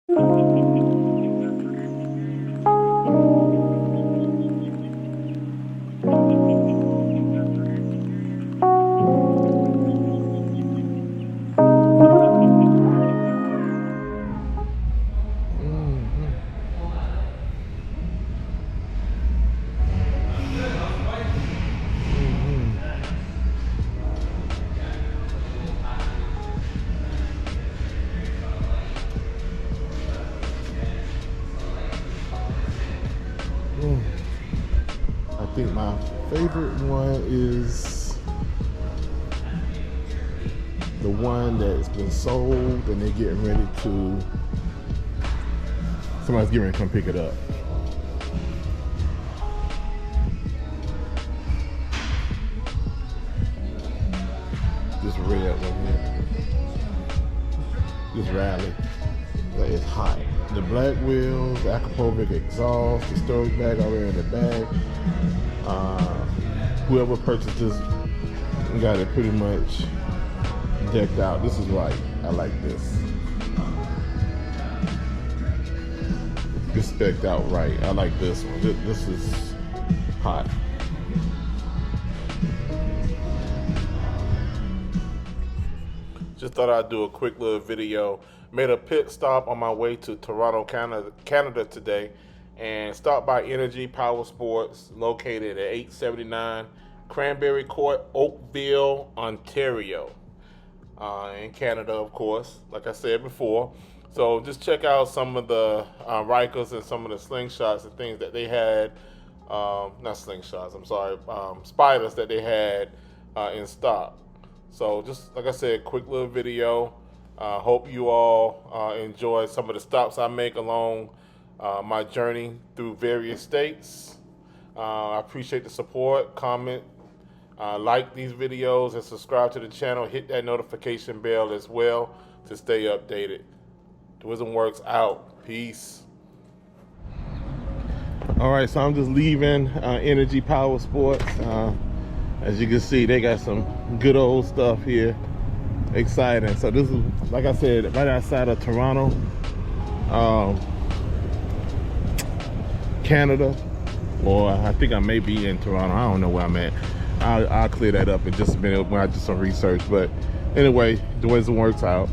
I think my favorite one is the one that's been sold and they're getting ready to, somebody's getting ready to come pick it up. This red one here. This rally that is hot. The black wheels, the Acropovic exhaust, the storage bag already in the bag. Whoever purchased this got it pretty much decked out. This is right. I like this. It's specced out right. I like this one. This is hot. Just thought I'd do a quick little video. Made a pit stop on my way to Toronto, Canada today, and stopped by Energy Powersports, located at 879 Cranberry Court, Oakville, Ontario, in Canada, of course, like I said before. So just check out some of the Rikers and some of the slingshots and things that they had, not slingshots, I'm sorry, spiders that they had in stock. So just like I said, quick little video. Hope you all enjoy some of the stops I make along my journey through various states. I appreciate the support. Comment, like these videos, and subscribe to the channel. Hit that notification bell as well to stay updated. Wisdom Works out. Peace. All right, so I'm just leaving Energy Powersports. As you can see, they got some good old stuff here. Exciting. So this is, like I said, right outside of Toronto, Canada, or I think I may be in Toronto. I don't know where I'm at. I'll clear that up in just a minute when I do some research. But anyway, the Wisdom Works out.